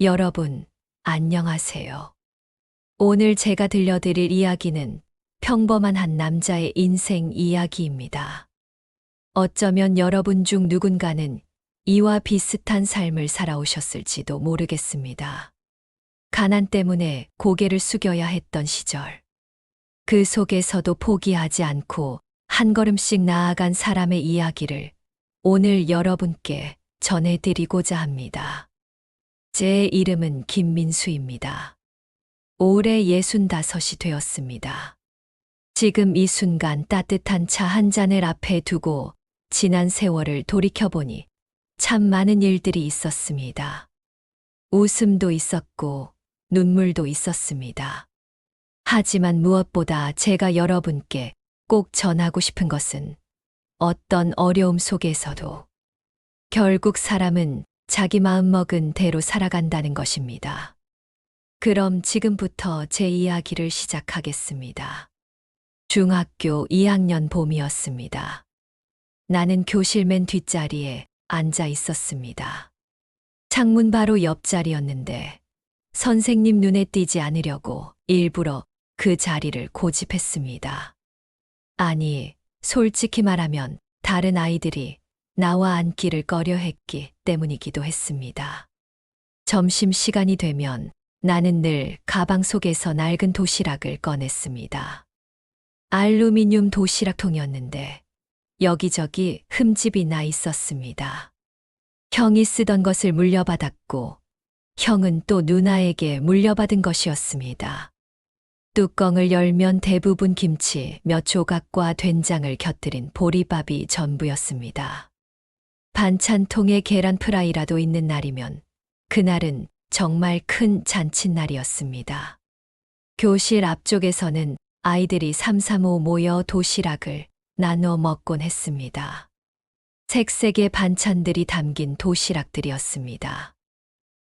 여러분, 안녕하세요. 오늘 제가 들려드릴 이야기는 평범한 한 남자의 인생 이야기입니다. 어쩌면 여러분 중 누군가는 이와 비슷한 삶을 살아오셨을지도 모르겠습니다. 가난 때문에 고개를 숙여야 했던 시절. 그 속에서도 포기하지 않고 한 걸음씩 나아간 사람의 이야기를 오늘 여러분께 전해드리고자 합니다. 제 이름은 김민수입니다. 올해 65이 되었습니다. 지금 이 순간 따뜻한 차 한 잔을 앞에 두고 지난 세월을 돌이켜보니 참 많은 일들이 있었습니다. 웃음도 있었고 눈물도 있었습니다. 하지만 무엇보다 제가 여러분께 꼭 전하고 싶은 것은 어떤 어려움 속에서도 결국 사람은 자기 마음먹은 대로 살아간다는 것입니다. 그럼 지금부터 제 이야기를 시작하겠습니다. 중학교 2학년 봄이었습니다. 나는 교실 맨 뒷자리에 앉아 있었습니다. 창문 바로 옆자리였는데 선생님 눈에 띄지 않으려고 일부러 그 자리를 고집했습니다. 아니, 솔직히 말하면 다른 아이들이 나와 앉기를 꺼려했기 때문이기도 했습니다. 점심시간이 되면 나는 늘 가방 속에서 낡은 도시락을 꺼냈습니다. 알루미늄 도시락통이었는데 여기저기 흠집이 나 있었습니다. 형이 쓰던 것을 물려받았고 형은 또 누나에게 물려받은 것이었습니다. 뚜껑을 열면 대부분 김치 몇 조각과 된장을 곁들인 보리밥이 전부였습니다. 반찬통에 계란 프라이라도 있는 날이면 그날은 정말 큰 잔칫날이었습니다. 교실 앞쪽에서는 아이들이 삼삼오오 모여 도시락을 나눠 먹곤 했습니다. 색색의 반찬들이 담긴 도시락들이었습니다.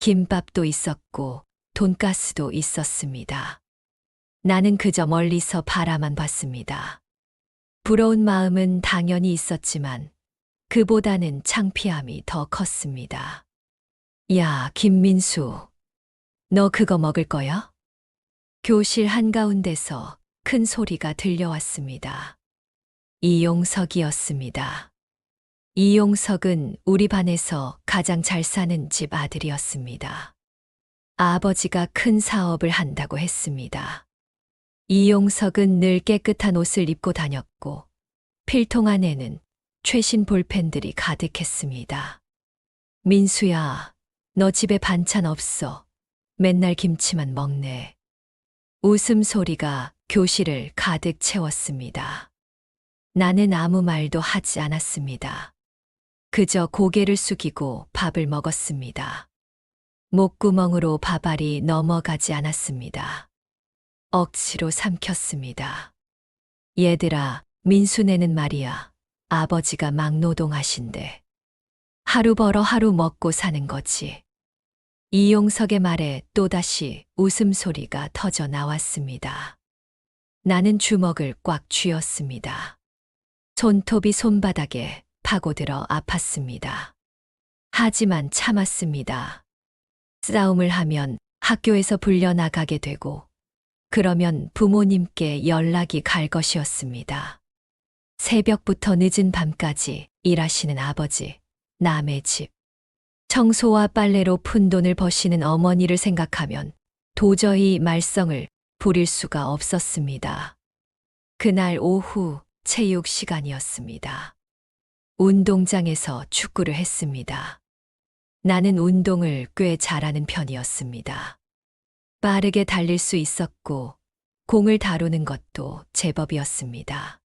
김밥도 있었고 돈가스도 있었습니다. 나는 그저 멀리서 바라만 봤습니다. 부러운 마음은 당연히 있었지만 그보다는 창피함이 더 컸습니다. 야, 김민수, 너 그거 먹을 거야? 교실 한가운데서 큰 소리가 들려왔습니다. 이용석이었습니다. 이용석은 우리 반에서 가장 잘 사는 집 아들이었습니다. 아버지가 큰 사업을 한다고 했습니다. 이용석은 늘 깨끗한 옷을 입고 다녔고 필통 안에는 최신 볼펜들이 가득했습니다. 민수야, 너 집에 반찬 없어. 맨날 김치만 먹네. 웃음소리가 교실을 가득 채웠습니다. 나는 아무 말도 하지 않았습니다. 그저 고개를 숙이고 밥을 먹었습니다. 목구멍으로 밥알이 넘어가지 않았습니다. 억지로 삼켰습니다. 얘들아, 민수네는 말이야. 아버지가 막노동하신대. 하루 벌어 하루 먹고 사는 거지. 이용석의 말에 또다시 웃음소리가 터져 나왔습니다. 나는 주먹을 꽉 쥐었습니다. 손톱이 손바닥에 파고들어 아팠습니다. 하지만 참았습니다. 싸움을 하면 학교에서 불려나가게 되고 그러면 부모님께 연락이 갈 것이었습니다. 새벽부터 늦은 밤까지 일하시는 아버지, 남의 집, 청소와 빨래로 푼돈을 버시는 어머니를 생각하면 도저히 말썽을 부릴 수가 없었습니다. 그날 오후 체육 시간이었습니다. 운동장에서 축구를 했습니다. 나는 운동을 꽤 잘하는 편이었습니다. 빠르게 달릴 수 있었고 공을 다루는 것도 제법이었습니다.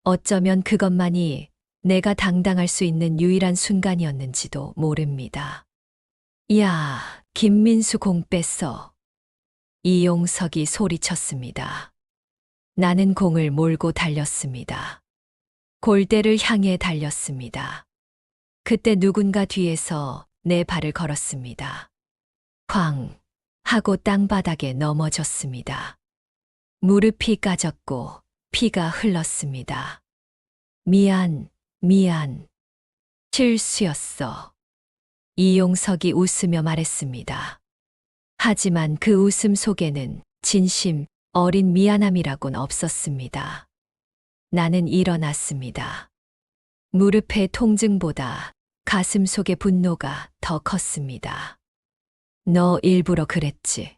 어쩌면 그것만이 내가 당당할 수 있는 유일한 순간이었는지도 모릅니다. 야, 김민수 공 뺐어. 이용석이 소리쳤습니다. 나는 공을 몰고 달렸습니다. 골대를 향해 달렸습니다. 그때 누군가 뒤에서 내 발을 걸었습니다. 쾅 하고 땅바닥에 넘어졌습니다. 무릎이 까졌고 피가 흘렀습니다. 미안. 실수였어. 이용석이 웃으며 말했습니다. 하지만 그 웃음 속에는 진심, 어린 미안함이라곤 없었습니다. 나는 일어났습니다. 무릎의 통증보다 가슴 속의 분노가 더 컸습니다. 너 일부러 그랬지.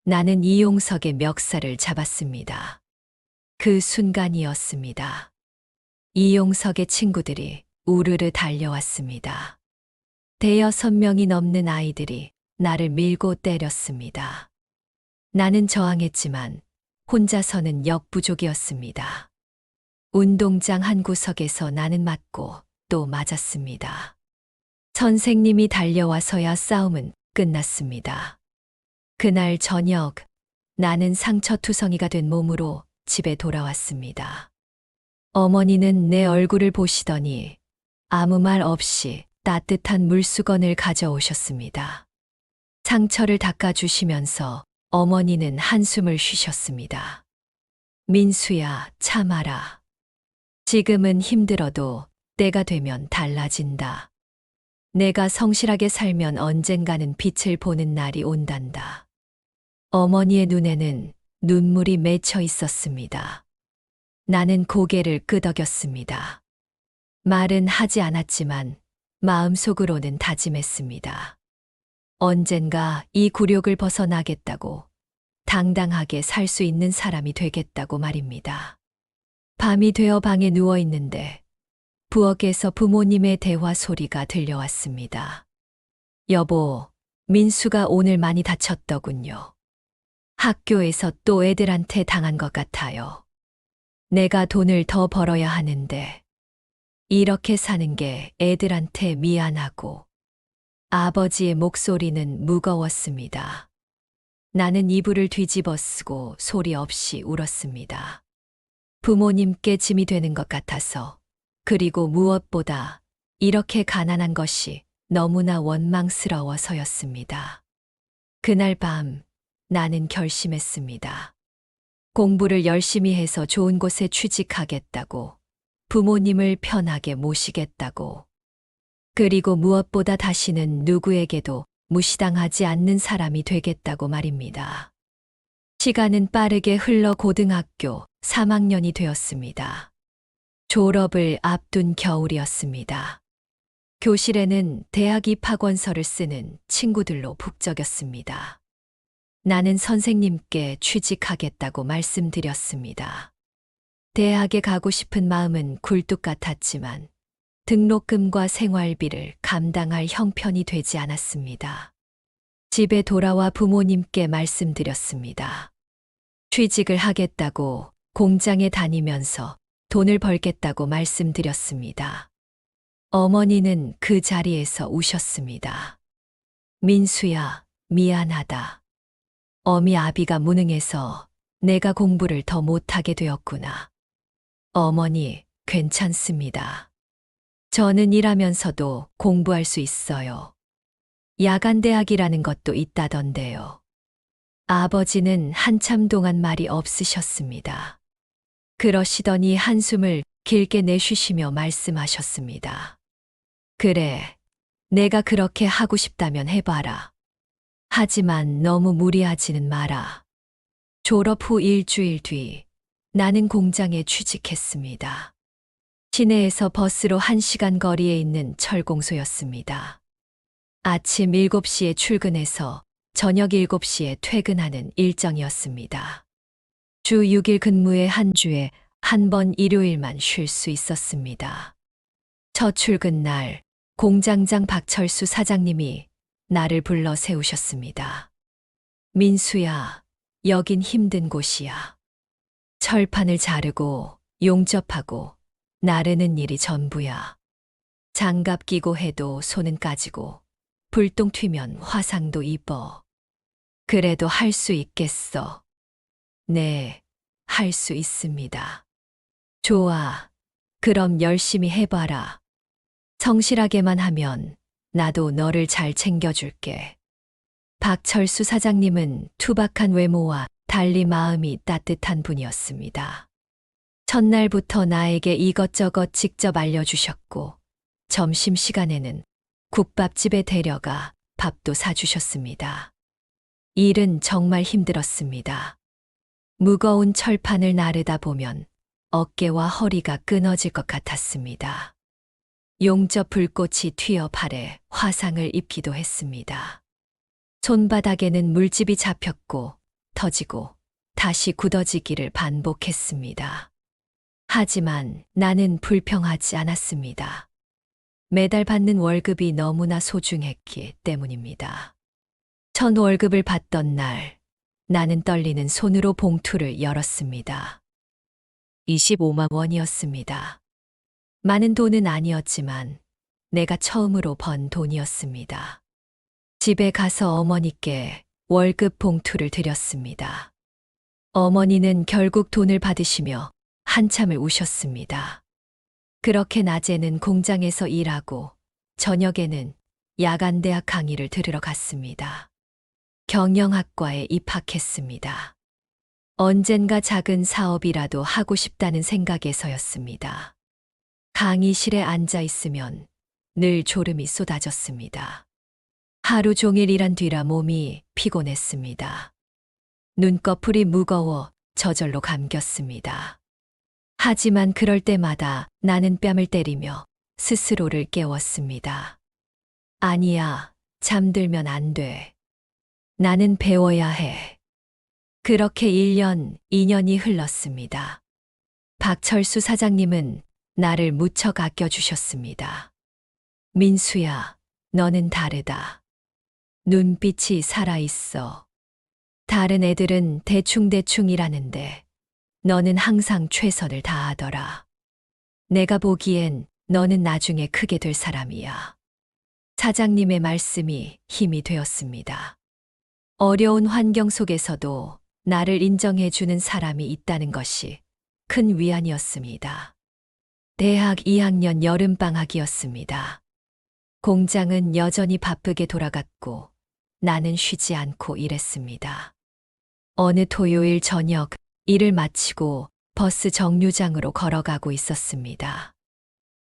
나는 이용석의 멱살을 잡았습니다. 그 순간이었습니다. 이용석의 친구들이 우르르 달려왔습니다. 대여섯 명이 넘는 아이들이 나를 밀고 때렸습니다. 나는 저항했지만 혼자서는 역부족이었습니다. 운동장 한 구석에서 나는 맞고 또 맞았습니다. 선생님이 달려와서야 싸움은 끝났습니다. 그날 저녁 나는 상처투성이가 된 몸으로 집에 돌아왔습니다. 어머니는 내 얼굴을 보시더니 아무 말 없이 따뜻한 물수건을 가져오셨습니다. 상처를 닦아주시면서 어머니는 한숨을 쉬셨습니다. 민수야, 참아라. 지금은 힘들어도 때가 되면 달라진다. 내가 성실하게 살면 언젠가는 빛을 보는 날이 온단다. 어머니의 눈에는 눈물이 맺혀 있었습니다. 나는 고개를 끄덕였습니다. 말은 하지 않았지만 마음속으로는 다짐했습니다. 언젠가 이 굴욕을 벗어나겠다고, 당당하게 살 수 있는 사람이 되겠다고 말입니다. 밤이 되어 방에 누워 있는데 부엌에서 부모님의 대화 소리가 들려왔습니다. 여보, 민수가 오늘 많이 다쳤더군요. 학교에서 또 애들한테 당한 것 같아요. 내가 돈을 더 벌어야 하는데 이렇게 사는 게 애들한테 미안하고. 아버지의 목소리는 무거웠습니다. 나는 이불을 뒤집어 쓰고 소리 없이 울었습니다. 부모님께 짐이 되는 것 같아서, 그리고 무엇보다 이렇게 가난한 것이 너무나 원망스러워서였습니다. 그날 밤 나는 결심했습니다. 공부를 열심히 해서 좋은 곳에 취직하겠다고, 부모님을 편하게 모시겠다고, 그리고 무엇보다 다시는 누구에게도 무시당하지 않는 사람이 되겠다고 말입니다. 시간은 빠르게 흘러 고등학교 3학년이 되었습니다. 졸업을 앞둔 겨울이었습니다. 교실에는 대학 입학원서를 쓰는 친구들로 북적였습니다. 나는 선생님께 취직하겠다고 말씀드렸습니다. 대학에 가고 싶은 마음은 굴뚝 같았지만 등록금과 생활비를 감당할 형편이 되지 않았습니다. 집에 돌아와 부모님께 말씀드렸습니다. 취직을 하겠다고, 공장에 다니면서 돈을 벌겠다고 말씀드렸습니다. 어머니는 그 자리에서 우셨습니다. 민수야, 미안하다. 어미 아비가 무능해서 내가 공부를 더 못하게 되었구나. 어머니, 괜찮습니다. 저는 일하면서도 공부할 수 있어요. 야간대학이라는 것도 있다던데요. 아버지는 한참 동안 말이 없으셨습니다. 그러시더니 한숨을 길게 내쉬시며 말씀하셨습니다. 그래, 내가 그렇게 하고 싶다면 해봐라. 하지만 너무 무리하지는 마라. 졸업 후 일주일 뒤 나는 공장에 취직했습니다. 시내에서 버스로 1시간 거리에 있는 철공소였습니다. 아침 7시에 출근해서 저녁 7시에 퇴근하는 일정이었습니다. 주 6일 근무에 한 주에 한 번 일요일만 쉴 수 있었습니다. 첫 출근 날 공장장 박철수 사장님이 나를 불러 세우셨습니다. 민수야, 여긴 힘든 곳이야. 철판을 자르고 용접하고 나르는 일이 전부야. 장갑 끼고 해도 손은 까지고 불똥 튀면 화상도 입어. 그래도 할 수 있겠어. 네, 할 수 있습니다. 좋아. 그럼 열심히 해봐라. 성실하게만 하면 나도 너를 잘 챙겨줄게. 박철수 사장님은 투박한 외모와 달리 마음이 따뜻한 분이었습니다. 첫날부터 나에게 이것저것 직접 알려주셨고, 점심시간에는 국밥집에 데려가 밥도 사주셨습니다. 일은 정말 힘들었습니다. 무거운 철판을 나르다 보면 어깨와 허리가 끊어질 것 같았습니다. 용접 불꽃이 튀어 발에 화상을 입기도 했습니다. 손바닥에는 물집이 잡혔고 터지고 다시 굳어지기를 반복했습니다. 하지만 나는 불평하지 않았습니다. 매달 받는 월급이 너무나 소중했기 때문입니다. 첫 월급을 받던 날, 나는 떨리는 손으로 봉투를 열었습니다. 25만 원이었습니다. 많은 돈은 아니었지만 내가 처음으로 번 돈이었습니다. 집에 가서 어머니께 월급 봉투를 드렸습니다. 어머니는 결국 돈을 받으시며 한참을 우셨습니다. 그렇게 낮에는 공장에서 일하고 저녁에는 야간대학 강의를 들으러 갔습니다. 경영학과에 입학했습니다. 언젠가 작은 사업이라도 하고 싶다는 생각에서였습니다. 강의실에 앉아 있으면 늘 졸음이 쏟아졌습니다. 하루 종일 일한 뒤라 몸이 피곤했습니다. 눈꺼풀이 무거워 저절로 감겼습니다. 하지만 그럴 때마다 나는 뺨을 때리며 스스로를 깨웠습니다. 아니야, 잠들면 안 돼. 나는 배워야 해. 그렇게 1년, 2년이 흘렀습니다. 박철수 사장님은 나를 무척 아껴주셨습니다. 민수야, 너는 다르다. 눈빛이 살아있어. 다른 애들은 대충대충 일하는데 너는 항상 최선을 다하더라. 내가 보기엔 너는 나중에 크게 될 사람이야. 사장님의 말씀이 힘이 되었습니다. 어려운 환경 속에서도 나를 인정해주는 사람이 있다는 것이 큰 위안이었습니다. 대학 2학년 여름방학이었습니다. 공장은 여전히 바쁘게 돌아갔고 나는 쉬지 않고 일했습니다. 어느 토요일 저녁 일을 마치고 버스 정류장으로 걸어가고 있었습니다.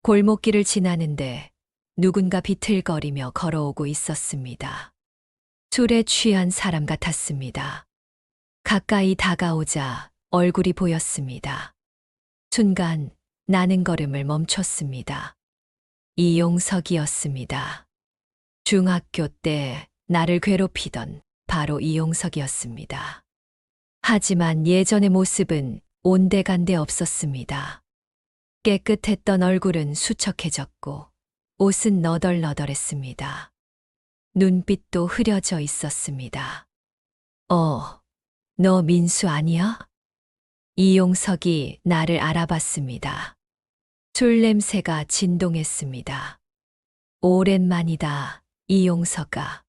골목길을 지나는데 누군가 비틀거리며 걸어오고 있었습니다. 술에 취한 사람 같았습니다. 가까이 다가오자 얼굴이 보였습니다. 순간 나는 걸음을 멈췄습니다. 이용석이었습니다. 중학교 때 나를 괴롭히던 바로 이용석이었습니다. 하지만 예전의 모습은 온데간데 없었습니다. 깨끗했던 얼굴은 수척해졌고 옷은 너덜너덜했습니다. 눈빛도 흐려져 있었습니다. 너 민수 아니야? 이용석이 나를 알아봤습니다. 술 냄새가 진동했습니다. 오랜만이다, 이용석아.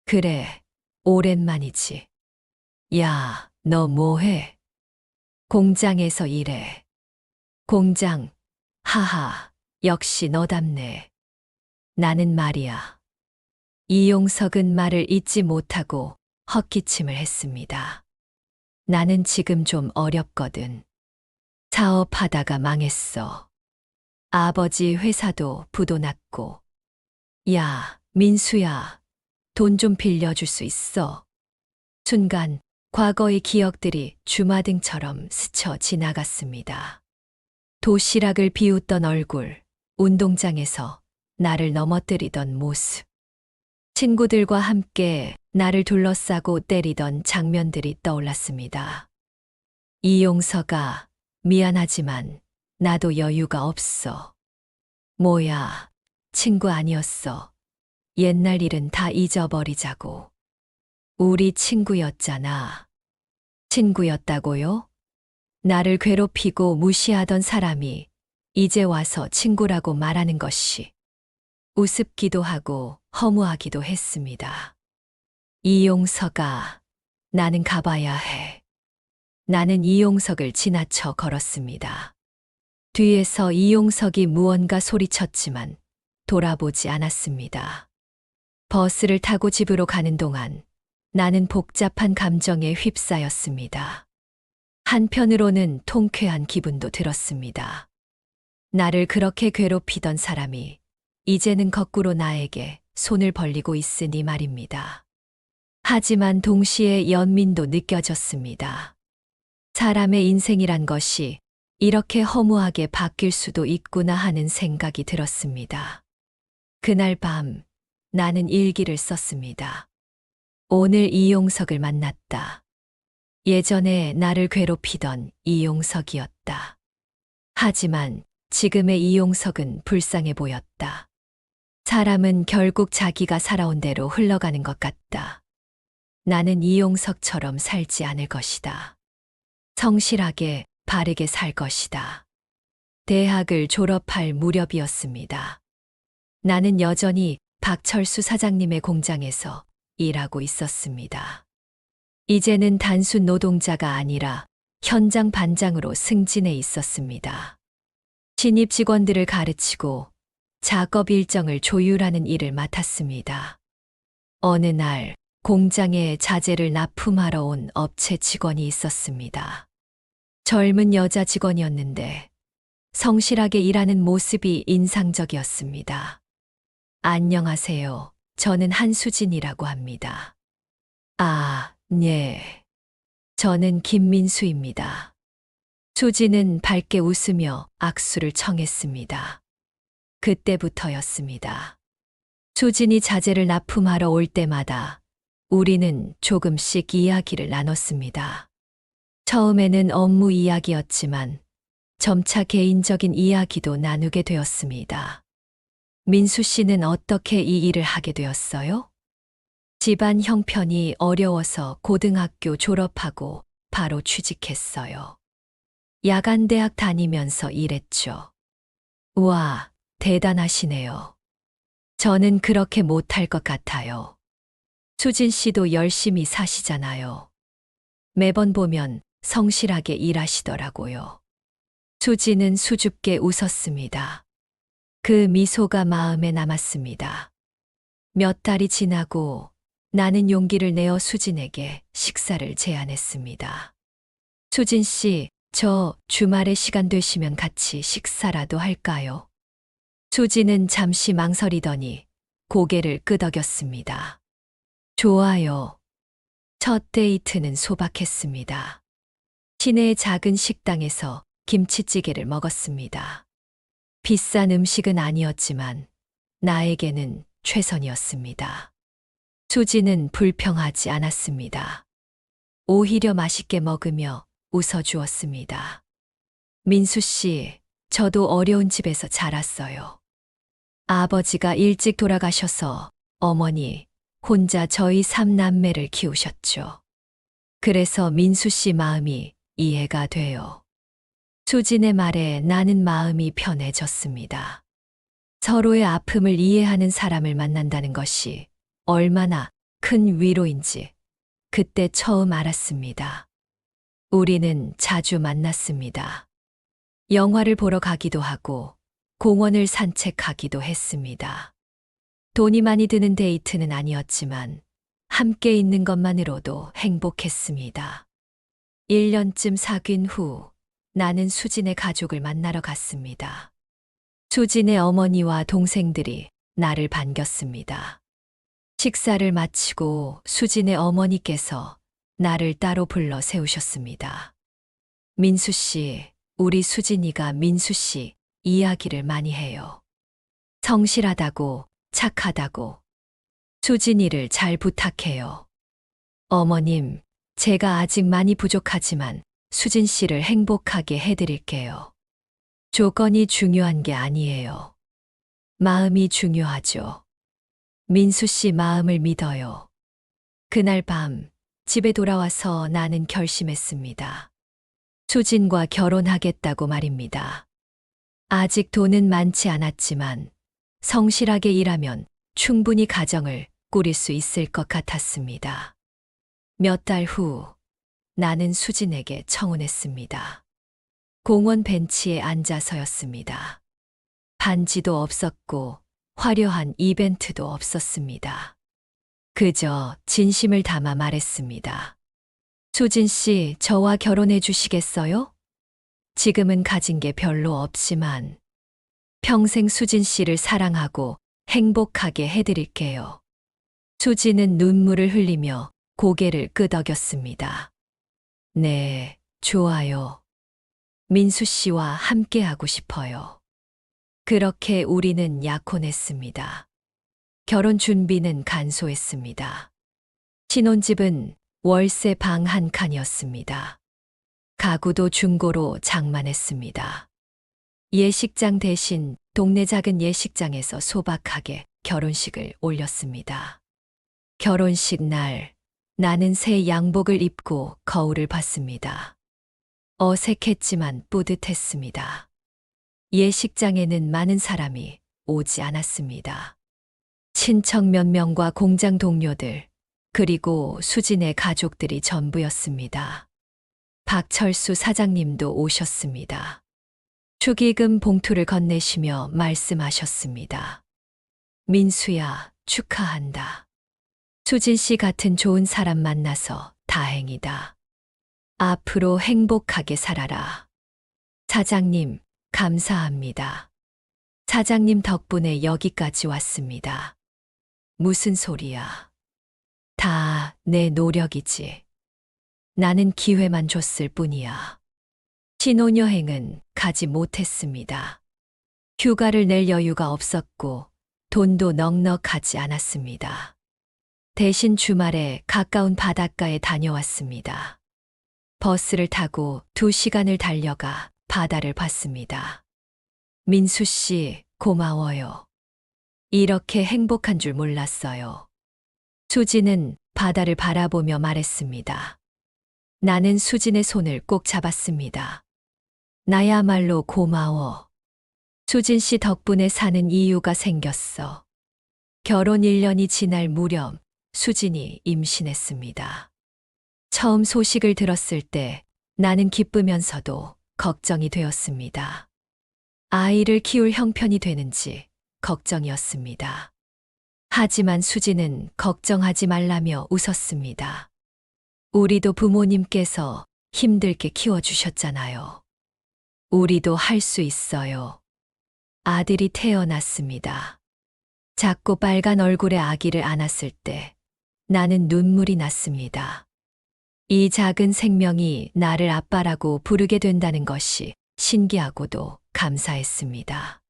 그래, 오랜만이지. 야, 너 뭐해? 공장에서 일해. 공장, 하하, 역시 너답네. 나는 말이야. 이용석은 말을 잇지 못하고 헛기침을 했습니다. 나는 지금 좀 어렵거든. 사업하다가 망했어. 아버지 회사도 부도 났고. 야, 민수야, 돈 좀 빌려줄 수 있어. 순간 과거의 기억들이 주마등처럼 스쳐 지나갔습니다. 도시락을 비웃던 얼굴, 운동장에서 나를 넘어뜨리던 모습. 친구들과 함께 나를 둘러싸고 때리던 장면들이 떠올랐습니다. 이용석아, 미안하지만 나도 여유가 없어. 뭐야, 친구 아니었어. 옛날 일은 다 잊어버리자고. 우리 친구였잖아. 친구였다고요? 나를 괴롭히고 무시하던 사람이 이제 와서 친구라고 말하는 것이 우습기도 하고 허무하기도 했습니다. 이용석아, 나는 가봐야 해. 나는 이용석을 지나쳐 걸었습니다. 뒤에서 이용석이 무언가 소리쳤지만 돌아보지 않았습니다. 버스를 타고 집으로 가는 동안 나는 복잡한 감정에 휩싸였습니다. 한편으로는 통쾌한 기분도 들었습니다. 나를 그렇게 괴롭히던 사람이 이제는 거꾸로 나에게 손을 벌리고 있으니 말입니다. 하지만 동시에 연민도 느껴졌습니다. 사람의 인생이란 것이 이렇게 허무하게 바뀔 수도 있구나 하는 생각이 들었습니다. 그날 밤 나는 일기를 썼습니다. 오늘 이용석을 만났다. 예전에 나를 괴롭히던 이용석이었다. 하지만 지금의 이용석은 불쌍해 보였다. 사람은 결국 자기가 살아온 대로 흘러가는 것 같다. 나는 이용석처럼 살지 않을 것이다. 성실하게 바르게 살 것이다. 대학을 졸업할 무렵이었습니다. 나는 여전히 박철수 사장님의 공장에서 일하고 있었습니다. 이제는 단순 노동자가 아니라 현장 반장으로 승진해 있었습니다. 신입 직원들을 가르치고 작업 일정을 조율하는 일을 맡았습니다. 어느 날 공장에 자재를 납품하러 온 업체 직원이 있었습니다. 젊은 여자 직원이었는데 성실하게 일하는 모습이 인상적이었습니다. 안녕하세요. 저는 한수진이라고 합니다. 아, 네. 저는 김민수입니다. 수진은 밝게 웃으며 악수를 청했습니다. 그때부터였습니다. 수진이 자재를 납품하러 올 때마다 우리는 조금씩 이야기를 나눴습니다. 처음에는 업무 이야기였지만 점차 개인적인 이야기도 나누게 되었습니다. 민수 씨는 어떻게 이 일을 하게 되었어요? 집안 형편이 어려워서 고등학교 졸업하고 바로 취직했어요. 야간대학 다니면서 일했죠. 우와, 대단하시네요. 저는 그렇게 못할 것 같아요. 수진 씨도 열심히 사시잖아요. 매번 보면 성실하게 일하시더라고요. 수진은 수줍게 웃었습니다. 그 미소가 마음에 남았습니다. 몇 달이 지나고 나는 용기를 내어 수진에게 식사를 제안했습니다. 수진 씨, 저 주말에 시간 되시면 같이 식사라도 할까요? 수진은 잠시 망설이더니 고개를 끄덕였습니다. 좋아요. 첫 데이트는 소박했습니다. 시내의 작은 식당에서 김치찌개를 먹었습니다. 비싼 음식은 아니었지만 나에게는 최선이었습니다. 수지는 불평하지 않았습니다. 오히려 맛있게 먹으며 웃어주었습니다. 민수 씨, 저도 어려운 집에서 자랐어요. 아버지가 일찍 돌아가셔서 어머니 혼자 저희 3남매를 키우셨죠. 그래서 민수 씨 마음이 이해가 돼요. 수진의 말에 나는 마음이 편해졌습니다. 서로의 아픔을 이해하는 사람을 만난다는 것이 얼마나 큰 위로인지 그때 처음 알았습니다. 우리는 자주 만났습니다. 영화를 보러 가기도 하고 공원을 산책하기도 했습니다. 돈이 많이 드는 데이트는 아니었지만 함께 있는 것만으로도 행복했습니다. 1년쯤 사귄 후 나는 수진의 가족을 만나러 갔습니다. 수진의 어머니와 동생들이 나를 반겼습니다. 식사를 마치고 수진의 어머니께서 나를 따로 불러 세우셨습니다. 민수 씨, 우리 수진이가 민수 씨 이야기를 많이 해요. 성실하다고, 착하다고. 수진이를 잘 부탁해요. 어머님, 제가 아직 많이 부족하지만 수진 씨를 행복하게 해드릴게요. 조건이 중요한 게 아니에요. 마음이 중요하죠. 민수 씨 마음을 믿어요. 그날 밤 집에 돌아와서 나는 결심했습니다. 수진과 결혼하겠다고 말입니다. 아직 돈은 많지 않았지만 성실하게 일하면 충분히 가정을 꾸릴 수 있을 것 같았습니다. 몇 달 후 나는 수진에게 청혼했습니다. 공원 벤치에 앉아서였습니다. 반지도 없었고 화려한 이벤트도 없었습니다. 그저 진심을 담아 말했습니다. 수진 씨, 저와 결혼해 주시겠어요? 지금은 가진 게 별로 없지만 평생 수진 씨를 사랑하고 행복하게 해드릴게요. 수진은 눈물을 흘리며 고개를 끄덕였습니다. 네, 좋아요. 민수 씨와 함께하고 싶어요. 그렇게 우리는 약혼했습니다. 결혼 준비는 간소했습니다. 신혼집은 월세 방 한 칸이었습니다. 가구도 중고로 장만했습니다. 예식장 대신 동네 작은 예식장에서 소박하게 결혼식을 올렸습니다. 결혼식 날, 나는 새 양복을 입고 거울을 봤습니다. 어색했지만 뿌듯했습니다. 예식장에는 많은 사람이 오지 않았습니다. 친척 몇 명과 공장 동료들, 그리고 수진의 가족들이 전부였습니다. 박철수 사장님도 오셨습니다. 축의금 봉투를 건네시며 말씀하셨습니다. 민수야, 축하한다. 수진 씨 같은 좋은 사람 만나서 다행이다. 앞으로 행복하게 살아라. 사장님, 감사합니다. 사장님 덕분에 여기까지 왔습니다. 무슨 소리야. 다 내 노력이지. 나는 기회만 줬을 뿐이야. 신혼여행은 가지 못했습니다. 휴가를 낼 여유가 없었고 돈도 넉넉하지 않았습니다. 대신 주말에 가까운 바닷가에 다녀왔습니다. 버스를 타고 2시간을 달려가 바다를 봤습니다. 민수 씨, 고마워요. 이렇게 행복한 줄 몰랐어요. 수진은 바다를 바라보며 말했습니다. 나는 수진의 손을 꼭 잡았습니다. 나야말로 고마워. 수진 씨 덕분에 사는 이유가 생겼어. 결혼 1년이 지날 무렵 수진이 임신했습니다. 처음 소식을 들었을 때 나는 기쁘면서도 걱정이 되었습니다. 아이를 키울 형편이 되는지 걱정이었습니다. 하지만 수진은 걱정하지 말라며 웃었습니다. 우리도 부모님께서 힘들게 키워주셨잖아요. 우리도 할 수 있어요. 아들이 태어났습니다. 작고 빨간 얼굴의 아기를 안았을 때 나는 눈물이 났습니다. 이 작은 생명이 나를 아빠라고 부르게 된다는 것이 신기하고도 감사했습니다.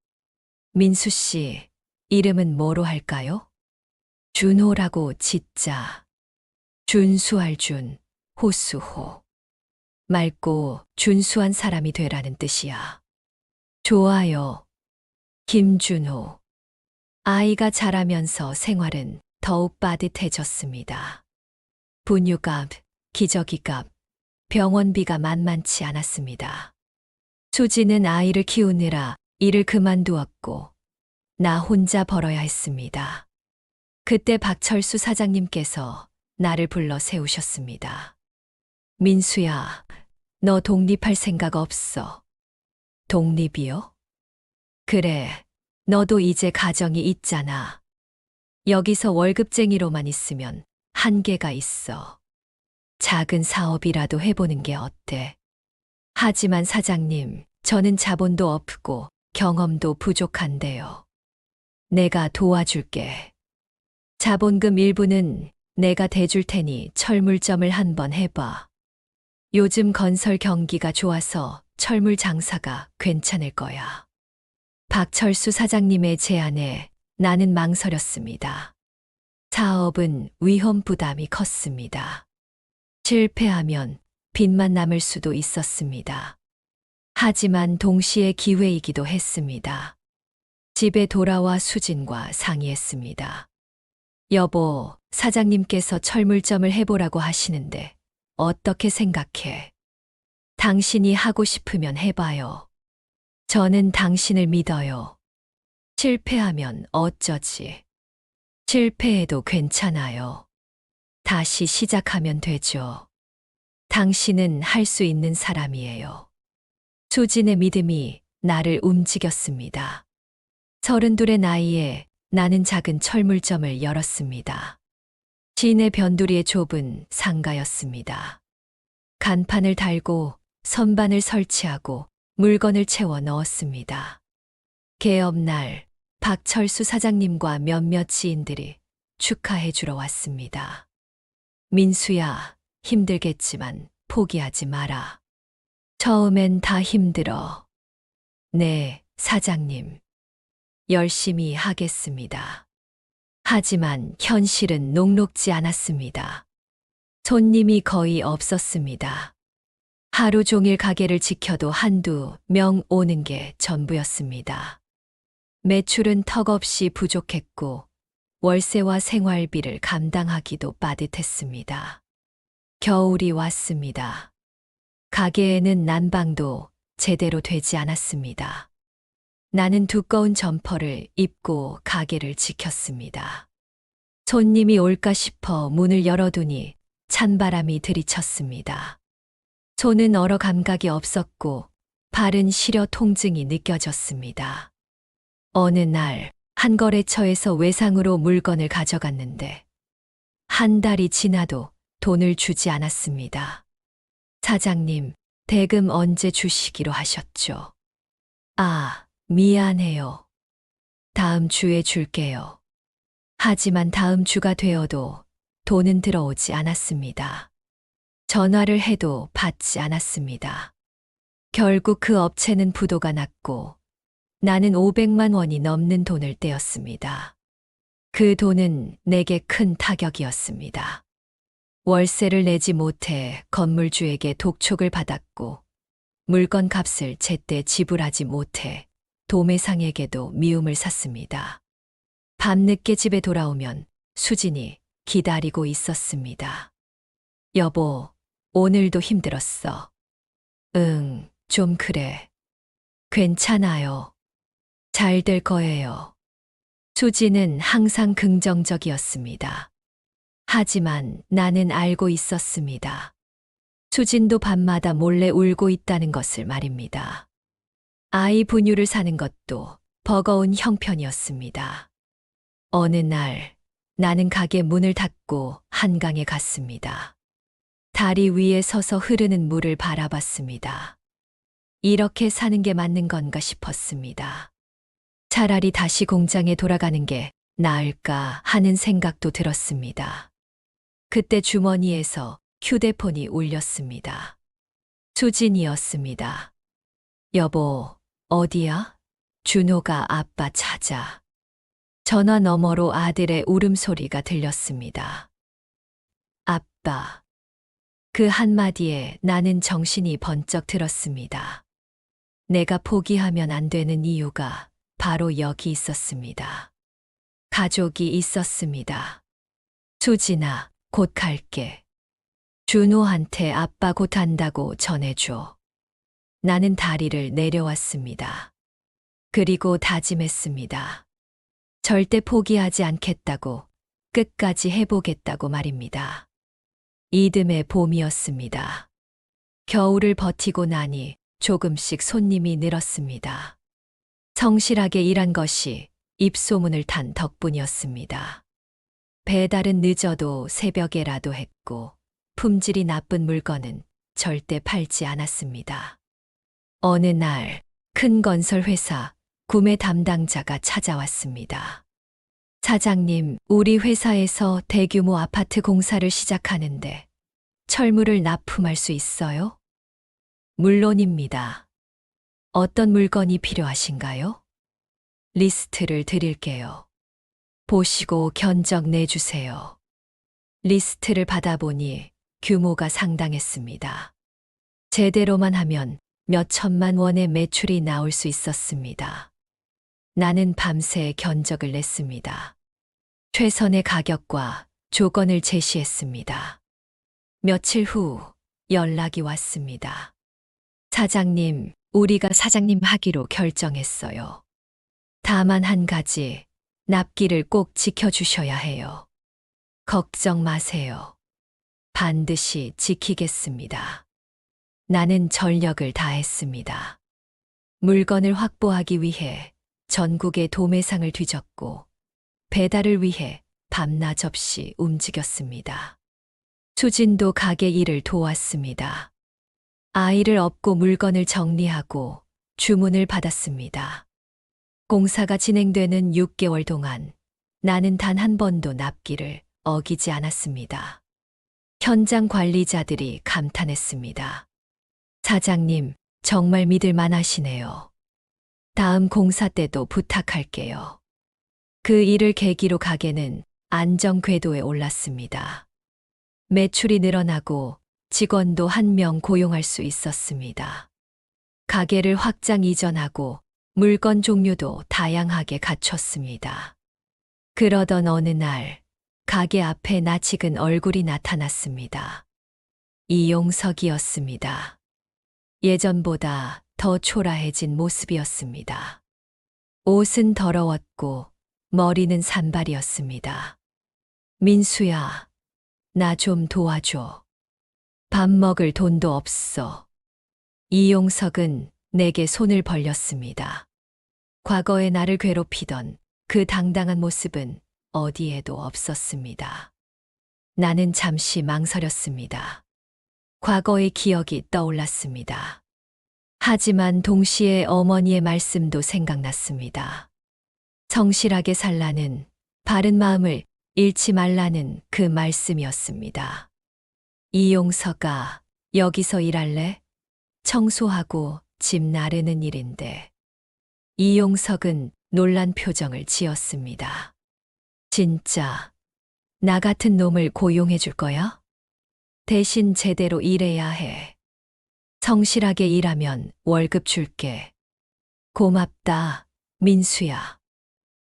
민수 씨, 이름은 뭐로 할까요? 준호라고 짓자. 준수할 준, 호수호. 맑고 준수한 사람이 되라는 뜻이야. 좋아요. 김준호. 아이가 자라면서 생활은 더욱 빠듯해졌습니다. 분유값, 기저귀값, 병원비가 만만치 않았습니다. 수지는 아이를 키우느라 일을 그만두었고 나 혼자 벌어야 했습니다. 그때 박철수 사장님께서 나를 불러 세우셨습니다. 민수야, 너 독립할 생각 없어. 독립이요? 그래, 너도 이제 가정이 있잖아. 여기서 월급쟁이로만 있으면 한계가 있어. 작은 사업이라도 해보는 게 어때? 하지만 사장님, 저는 자본도 없고 경험도 부족한데요. 내가 도와줄게. 자본금 일부는 내가 대줄 테니 철물점을 한번 해봐. 요즘 건설 경기가 좋아서 철물 장사가 괜찮을 거야. 박철수 사장님의 제안에 나는 망설였습니다. 사업은 위험 부담이 컸습니다. 실패하면 빚만 남을 수도 있었습니다. 하지만 동시에 기회이기도 했습니다. 집에 돌아와 수진과 상의했습니다. 여보, 사장님께서 철물점을 해보라고 하시는데 어떻게 생각해? 당신이 하고 싶으면 해봐요. 저는 당신을 믿어요. 실패하면 어쩌지? 실패해도 괜찮아요. 다시 시작하면 되죠. 당신은 할 수 있는 사람이에요. 수진의 믿음이 나를 움직였습니다. 32의 나이에 나는 작은 철물점을 열었습니다. 시내 변두리의 좁은 상가였습니다. 간판을 달고 선반을 설치하고 물건을 채워 넣었습니다. 개업날 박철수 사장님과 몇몇 지인들이 축하해 주러 왔습니다. 민수야, 힘들겠지만 포기하지 마라. 처음엔 다 힘들어. 네, 사장님. 열심히 하겠습니다. 하지만 현실은 녹록지 않았습니다. 손님이 거의 없었습니다. 하루 종일 가게를 지켜도 한두 명 오는 게 전부였습니다. 매출은 턱없이 부족했고 월세와 생활비를 감당하기도 빠듯했습니다. 겨울이 왔습니다. 가게에는 난방도 제대로 되지 않았습니다. 나는 두꺼운 점퍼를 입고 가게를 지켰습니다. 손님이 올까 싶어 문을 열어두니 찬바람이 들이쳤습니다. 손은 얼어 감각이 없었고 발은 시려 통증이 느껴졌습니다. 어느 날 한 거래처에서 외상으로 물건을 가져갔는데 한 달이 지나도 돈을 주지 않았습니다. 사장님, 대금 언제 주시기로 하셨죠? 아, 미안해요. 다음 주에 줄게요. 하지만 다음 주가 되어도 돈은 들어오지 않았습니다. 전화를 해도 받지 않았습니다. 결국 그 업체는 부도가 났고 나는 500만 원이 넘는 돈을 떼었습니다. 그 돈은 내게 큰 타격이었습니다. 월세를 내지 못해 건물주에게 독촉을 받았고 물건 값을 제때 지불하지 못해 도매상에게도 미움을 샀습니다. 밤늦게 집에 돌아오면 수진이 기다리고 있었습니다. 여보, 오늘도 힘들었어. 응, 좀 그래. 괜찮아요. 잘 될 거예요. 수지는 항상 긍정적이었습니다. 하지만 나는 알고 있었습니다. 수진도 밤마다 몰래 울고 있다는 것을 말입니다. 아이 분유를 사는 것도 버거운 형편이었습니다. 어느 날 나는 가게 문을 닫고 한강에 갔습니다. 다리 위에 서서 흐르는 물을 바라봤습니다. 이렇게 사는 게 맞는 건가 싶었습니다. 차라리 다시 공장에 돌아가는 게 나을까 하는 생각도 들었습니다. 그때 주머니에서 휴대폰이 울렸습니다. 수진이었습니다. 여보, 어디야? 준호가 아빠 찾아. 전화 너머로 아들의 울음소리가 들렸습니다. 아빠. 그 한마디에 나는 정신이 번쩍 들었습니다. 내가 포기하면 안 되는 이유가 바로 여기 있었습니다. 가족이 있었습니다. 수진아, 곧 갈게. 준호한테 아빠 곧 한다고 전해줘. 나는 다리를 내려왔습니다. 그리고 다짐했습니다. 절대 포기하지 않겠다고, 끝까지 해보겠다고 말입니다. 이듬해 봄이었습니다. 겨울을 버티고 나니 조금씩 손님이 늘었습니다. 성실하게 일한 것이 입소문을 탄 덕분이었습니다. 배달은 늦어도 새벽에라도 했고 품질이 나쁜 물건은 절대 팔지 않았습니다. 어느 날 큰 건설회사 구매 담당자가 찾아왔습니다. 사장님, 우리 회사에서 대규모 아파트 공사를 시작하는데 철물을 납품할 수 있어요? 물론입니다. 어떤 물건이 필요하신가요? 리스트를 드릴게요. 보시고 견적 내주세요. 리스트를 받아보니 규모가 상당했습니다. 제대로만 하면 몇 천만 원의 매출이 나올 수 있었습니다. 나는 밤새 견적을 냈습니다. 최선의 가격과 조건을 제시했습니다. 며칠 후 연락이 왔습니다. 사장님, 우리가 사장님 하기로 결정했어요. 다만 한 가지, 납기를 꼭 지켜주셔야 해요. 걱정 마세요. 반드시 지키겠습니다. 나는 전력을 다했습니다. 물건을 확보하기 위해 전국의 도매상을 뒤졌고 배달을 위해 밤낮 없이 움직였습니다. 수진도 가게 일을 도왔습니다. 아이를 업고 물건을 정리하고 주문을 받았습니다. 공사가 진행되는 6개월 동안 나는 단 한 번도 납기를 어기지 않았습니다. 현장 관리자들이 감탄했습니다. 사장님, 정말 믿을만 하시네요. 다음 공사 때도 부탁할게요. 그 일을 계기로 가게는 안정 궤도에 올랐습니다. 매출이 늘어나고 직원도 1명 고용할 수 있었습니다. 가게를 확장 이전하고 물건 종류도 다양하게 갖췄습니다. 그러던 어느 날, 가게 앞에 낯익은 얼굴이 나타났습니다. 이용석이었습니다. 예전보다 더 초라해진 모습이었습니다. 옷은 더러웠고 머리는 산발이었습니다. 민수야, 나 좀 도와줘. 밥 먹을 돈도 없어. 이용석은 내게 손을 벌렸습니다. 과거에 나를 괴롭히던 그 당당한 모습은 어디에도 없었습니다. 나는 잠시 망설였습니다. 과거의 기억이 떠올랐습니다. 하지만 동시에 어머니의 말씀도 생각났습니다. 성실하게 살라는, 바른 마음을 잃지 말라는 그 말씀이었습니다. 이용석아, 여기서 일할래? 청소하고 집 나르는 일인데. 이용석은 놀란 표정을 지었습니다. 진짜, 나 같은 놈을 고용해 줄 거야? 대신 제대로 일해야 해. 성실하게 일하면 월급 줄게. 고맙다, 민수야.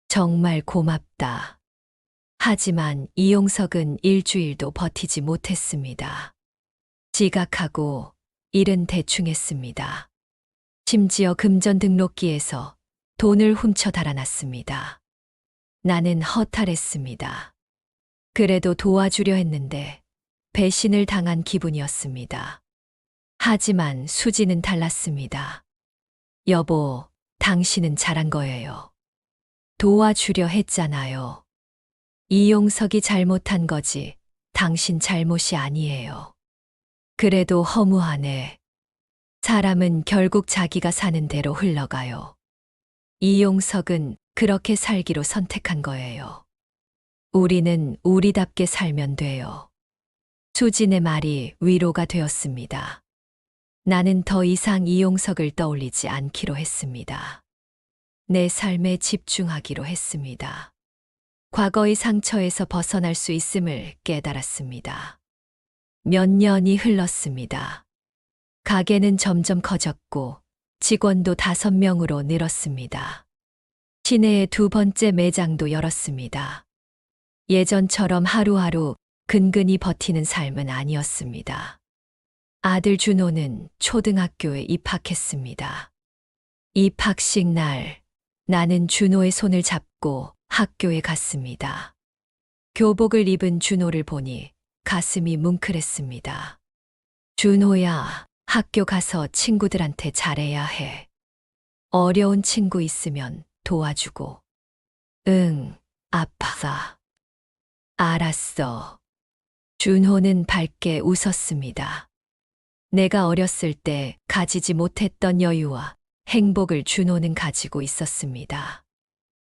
정말 고맙다. 하지만 이용석은 일주일도 버티지 못했습니다. 지각하고 일은 대충 했습니다. 심지어 금전 등록기에서 돈을 훔쳐 달아났습니다. 나는 허탈했습니다. 그래도 도와주려 했는데 배신을 당한 기분이었습니다. 하지만 수지는 달랐습니다. 여보, 당신은 잘한 거예요. 도와주려 했잖아요. 이용석이 잘못한 거지 당신 잘못이 아니에요. 그래도 허무하네. 사람은 결국 자기가 사는 대로 흘러가요. 이용석은 그렇게 살기로 선택한 거예요. 우리는 우리답게 살면 돼요. 수진의 말이 위로가 되었습니다. 나는 더 이상 이용석을 떠올리지 않기로 했습니다. 내 삶에 집중하기로 했습니다. 과거의 상처에서 벗어날 수 있음을 깨달았습니다. 몇 년이 흘렀습니다. 가게는 점점 커졌고 직원도 5명으로 늘었습니다. 시내의 2번째 매장도 열었습니다. 예전처럼 하루하루 근근히 버티는 삶은 아니었습니다. 아들 준호는 초등학교에 입학했습니다. 입학식 날, 나는 준호의 손을 잡고 학교에 갔습니다. 교복을 입은 준호를 보니 가슴이 뭉클했습니다. 준호야, 학교 가서 친구들한테 잘해야 해. 어려운 친구 있으면 도와주고. 응, 아빠. 알았어. 준호는 밝게 웃었습니다. 내가 어렸을 때 가지지 못했던 여유와 행복을 준호는 가지고 있었습니다.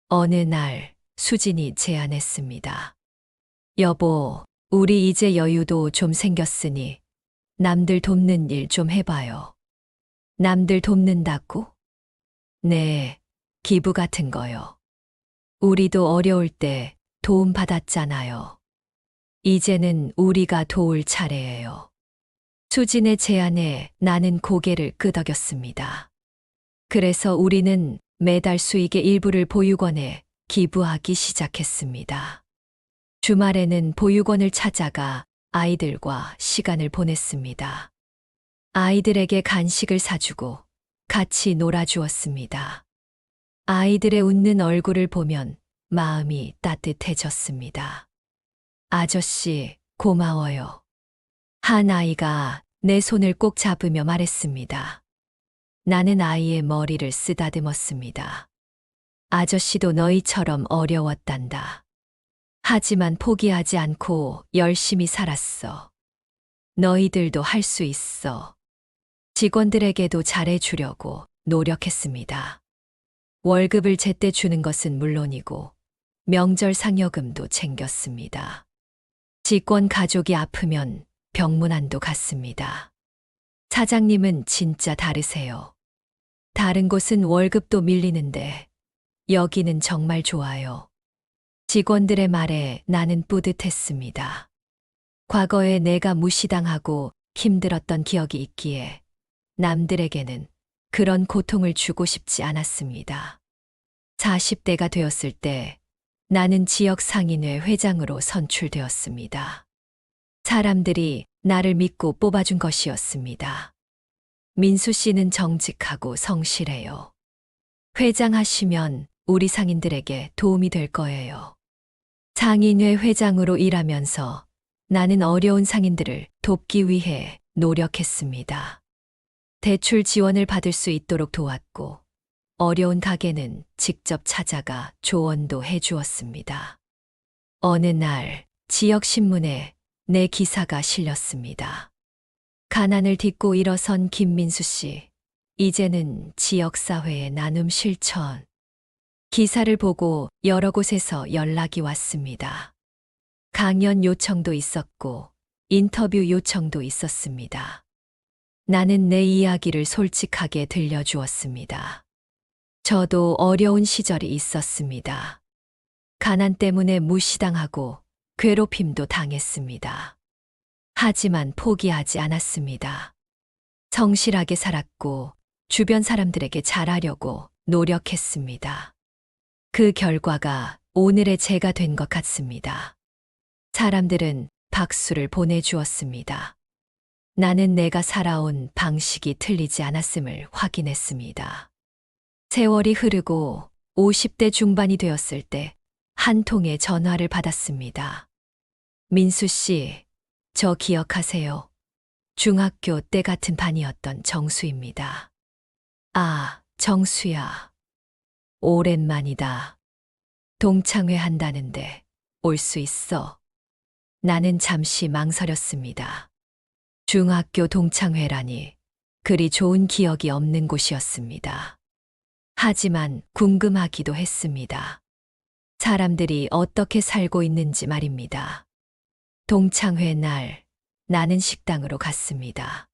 어느 날 수진이 제안했습니다. 여보, 우리 이제 여유도 좀 생겼으니 남들 돕는 일 좀 해봐요. 남들 돕는다고? 네, 기부 같은 거요. 우리도 어려울 때 도움 받았잖아요. 이제는 우리가 도울 차례예요. 수진의 제안에 나는 고개를 끄덕였습니다. 그래서 우리는 매달 수익의 일부를 보육원에 기부하기 시작했습니다. 주말에는 보육원을 찾아가 아이들과 시간을 보냈습니다. 아이들에게 간식을 사주고 같이 놀아주었습니다. 아이들의 웃는 얼굴을 보면 마음이 따뜻해졌습니다. 아저씨, 고마워요. 한 아이가 내 손을 꼭 잡으며 말했습니다. 나는 아이의 머리를 쓰다듬었습니다. 아저씨도 너희처럼 어려웠단다. 하지만 포기하지 않고 열심히 살았어. 너희들도 할 수 있어. 직원들에게도 잘해주려고 노력했습니다. 월급을 제때 주는 것은 물론이고 명절 상여금도 챙겼습니다. 직원 가족이 아프면 병문안도 갔습니다. 사장님은 진짜 다르세요. 다른 곳은 월급도 밀리는데 여기는 정말 좋아요. 직원들의 말에 나는 뿌듯했습니다. 과거에 내가 무시당하고 힘들었던 기억이 있기에 남들에게는 그런 고통을 주고 싶지 않았습니다. 40대가 되었을 때 나는 지역 상인회 회장으로 선출되었습니다. 사람들이 나를 믿고 뽑아준 것이었습니다. 민수 씨는 정직하고 성실해요. 회장하시면 우리 상인들에게 도움이 될 거예요. 상인회 회장으로 일하면서 나는 어려운 상인들을 돕기 위해 노력했습니다. 대출 지원을 받을 수 있도록 도왔고, 어려운 가게는 직접 찾아가 조언도 해주었습니다. 어느 날 지역 신문에 내 기사가 실렸습니다. 가난을 딛고 일어선 김민수 씨, 이제는 지역사회의 나눔 실천. 기사를 보고 여러 곳에서 연락이 왔습니다. 강연 요청도 있었고 인터뷰 요청도 있었습니다. 나는 내 이야기를 솔직하게 들려주었습니다. 저도 어려운 시절이 있었습니다. 가난 때문에 무시당하고 괴롭힘도 당했습니다. 하지만 포기하지 않았습니다. 성실하게 살았고 주변 사람들에게 잘하려고 노력했습니다. 그 결과가 오늘의 제가 된 것 같습니다. 사람들은 박수를 보내주었습니다. 나는 내가 살아온 방식이 틀리지 않았음을 확인했습니다. 세월이 흐르고 50대 중반이 되었을 때 한 통의 전화를 받았습니다. 민수 씨, 저 기억하세요? 중학교 때 같은 반이었던 정수입니다. 아, 정수야. 오랜만이다. 동창회 한다는데 올 수 있어? 나는 잠시 망설였습니다. 중학교 동창회라니 그리 좋은 기억이 없는 곳이었습니다. 하지만 궁금하기도 했습니다. 사람들이 어떻게 살고 있는지 말입니다. 동창회 날 나는 식당으로 갔습니다.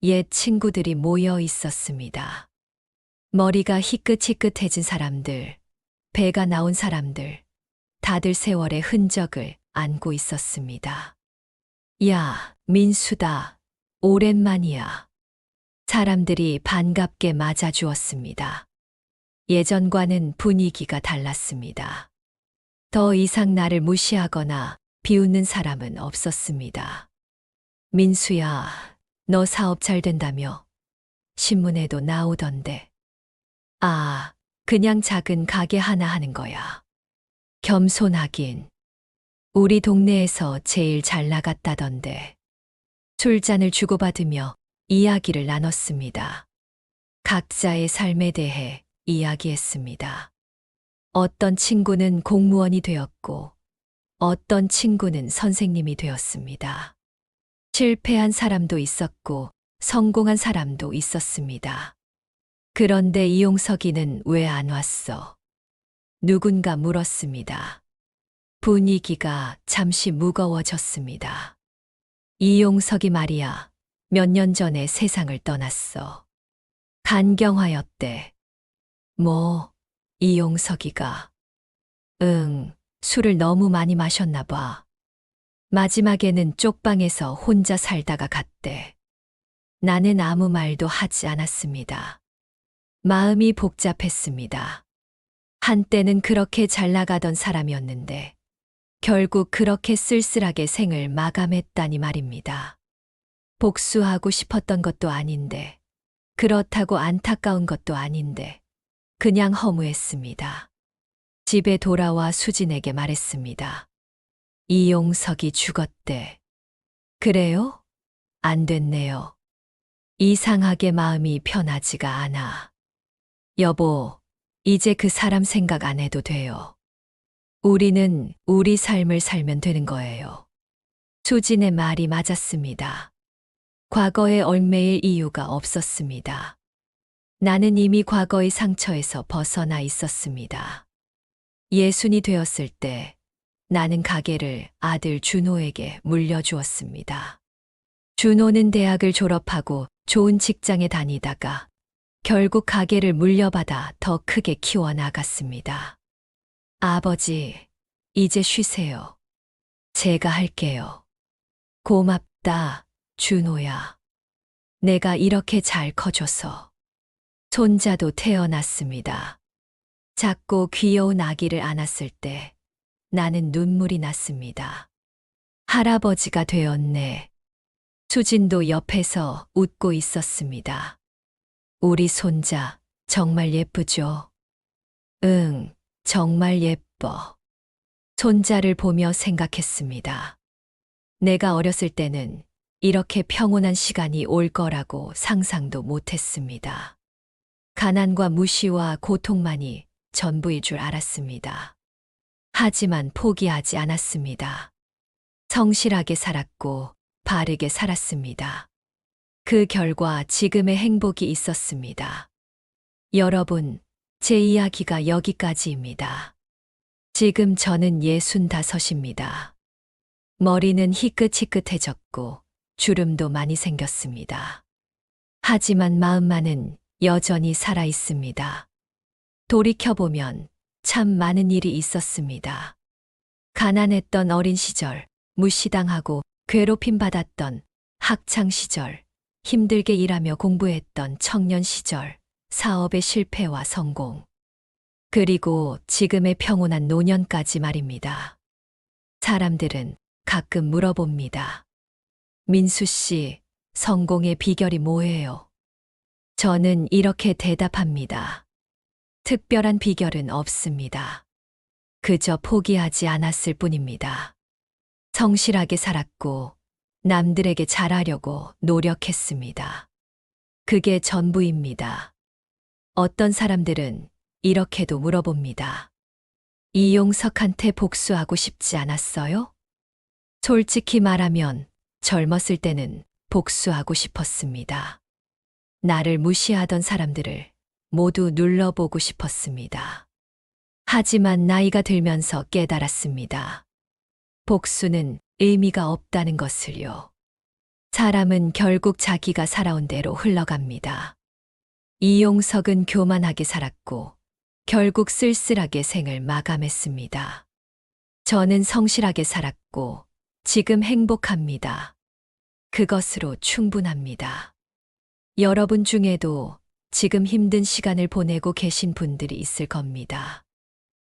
옛 친구들이 모여 있었습니다. 머리가 희끗희끗해진 사람들, 배가 나온 사람들, 다들 세월의 흔적을 안고 있었습니다. 야, 민수다. 오랜만이야. 사람들이 반갑게 맞아주었습니다. 예전과는 분위기가 달랐습니다. 더 이상 나를 무시하거나 비웃는 사람은 없었습니다. 민수야, 너 사업 잘 된다며? 신문에도 나오던데. 아, 그냥 작은 가게 하나 하는 거야. 겸손하긴. 우리 동네에서 제일 잘 나갔다던데. 술잔을 주고받으며 이야기를 나눴습니다. 각자의 삶에 대해 이야기했습니다. 어떤 친구는 공무원이 되었고, 어떤 친구는 선생님이 되었습니다. 실패한 사람도 있었고, 성공한 사람도 있었습니다. 그런데 이용석이는 왜 안 왔어? 누군가 물었습니다. 분위기가 잠시 무거워졌습니다. 이용석이 말이야, 몇 년 전에 세상을 떠났어. 간경화였대. 뭐, 이용석이가. 응, 술을 너무 많이 마셨나 봐. 마지막에는 쪽방에서 혼자 살다가 갔대. 나는 아무 말도 하지 않았습니다. 마음이 복잡했습니다. 한때는 그렇게 잘 나가던 사람이었는데 결국 그렇게 쓸쓸하게 생을 마감했다니 말입니다. 복수하고 싶었던 것도 아닌데, 그렇다고 안타까운 것도 아닌데 그냥 허무했습니다. 집에 돌아와 수진에게 말했습니다. 이용석이 죽었대. 그래요? 안 됐네요. 이상하게 마음이 편하지가 않아. 여보, 이제 그 사람 생각 안 해도 돼요. 우리는 우리 삶을 살면 되는 거예요. 수진의 말이 맞았습니다. 과거에 얽매일 이유가 없었습니다. 나는 이미 과거의 상처에서 벗어나 있었습니다. 예순이 되었을 때 나는 가게를 아들 준호에게 물려주었습니다. 준호는 대학을 졸업하고 좋은 직장에 다니다가 결국 가게를 물려받아 더 크게 키워나갔습니다. 아버지, 이제 쉬세요. 제가 할게요. 고맙다, 준호야. 내가 이렇게 잘 커줘서. 손자도 태어났습니다. 작고 귀여운 아기를 안았을 때 나는 눈물이 났습니다. 할아버지가 되었네. 수진도 옆에서 웃고 있었습니다. 우리 손자 정말 예쁘죠? 응, 정말 예뻐. 손자를 보며 생각했습니다. 내가 어렸을 때는 이렇게 평온한 시간이 올 거라고 상상도 못했습니다. 가난과 무시와 고통만이 전부일 줄 알았습니다. 하지만 포기하지 않았습니다. 성실하게 살았고 바르게 살았습니다. 그 결과 지금의 행복이 있었습니다. 여러분, 제 이야기가 여기까지입니다. 지금 저는 65입니다. 머리는 희끗희끗해졌고 주름도 많이 생겼습니다. 하지만 마음만은 여전히 살아 있습니다. 돌이켜보면 참 많은 일이 있었습니다. 가난했던 어린 시절, 무시당하고 괴롭힘 받았던 학창 시절, 힘들게 일하며 공부했던 청년 시절, 사업의 실패와 성공, 그리고 지금의 평온한 노년까지 말입니다. 사람들은 가끔 물어봅니다. 민수 씨, 성공의 비결이 뭐예요? 저는 이렇게 대답합니다. 특별한 비결은 없습니다. 그저 포기하지 않았을 뿐입니다. 성실하게 살았고 남들에게 잘하려고 노력했습니다. 그게 전부입니다. 어떤 사람들은 이렇게도 물어봅니다. 이용석한테 복수하고 싶지 않았어요? 솔직히 말하면 젊었을 때는 복수하고 싶었습니다. 나를 무시하던 사람들을 모두 눌러보고 싶었습니다. 하지만 나이가 들면서 깨달았습니다. 복수는 의미가 없다는 것을요. 사람은 결국 자기가 살아온 대로 흘러갑니다. 이용석은 교만하게 살았고 결국 쓸쓸하게 생을 마감했습니다. 저는 성실하게 살았고 지금 행복합니다. 그것으로 충분합니다. 여러분 중에도 지금 힘든 시간을 보내고 계신 분들이 있을 겁니다.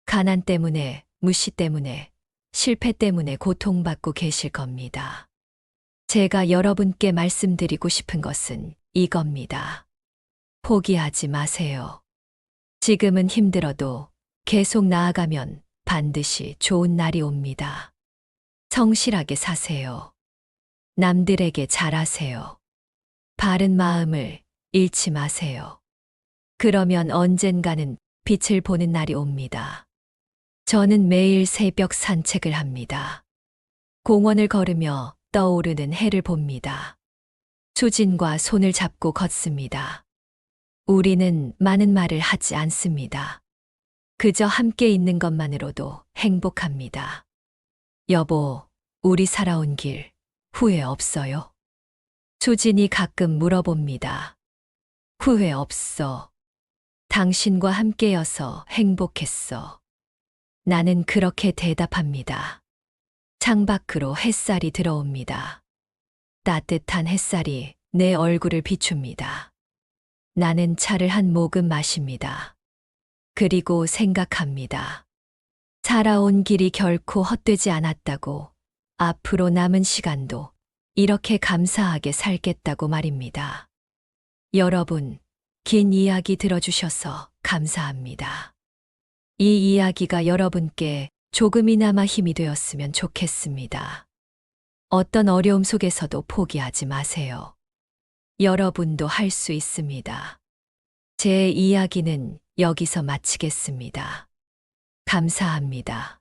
가난 때문에, 무시 때문에, 실패 때문에 고통받고 계실 겁니다. 제가 여러분께 말씀드리고 싶은 것은 이겁니다. 포기하지 마세요. 지금은 힘들어도 계속 나아가면 반드시 좋은 날이 옵니다. 성실하게 사세요. 남들에게 잘하세요. 바른 마음을 잃지 마세요. 그러면 언젠가는 빛을 보는 날이 옵니다. 저는 매일 새벽 산책을 합니다. 공원을 걸으며 떠오르는 해를 봅니다. 수진과 손을 잡고 걷습니다. 우리는 많은 말을 하지 않습니다. 그저 함께 있는 것만으로도 행복합니다. 여보, 우리 살아온 길 후회 없어요? 수진이 가끔 물어봅니다. 후회 없어. 당신과 함께여서 행복했어. 나는 그렇게 대답합니다. 창밖으로 햇살이 들어옵니다. 따뜻한 햇살이 내 얼굴을 비춥니다. 나는 차를 한 모금 마십니다. 그리고 생각합니다. 살아온 길이 결코 헛되지 않았다고, 앞으로 남은 시간도 이렇게 감사하게 살겠다고 말입니다. 여러분, 긴 이야기 들어주셔서 감사합니다. 이 이야기가 여러분께 조금이나마 힘이 되었으면 좋겠습니다. 어떤 어려움 속에서도 포기하지 마세요. 여러분도 할 수 있습니다. 제 이야기는 여기서 마치겠습니다. 감사합니다.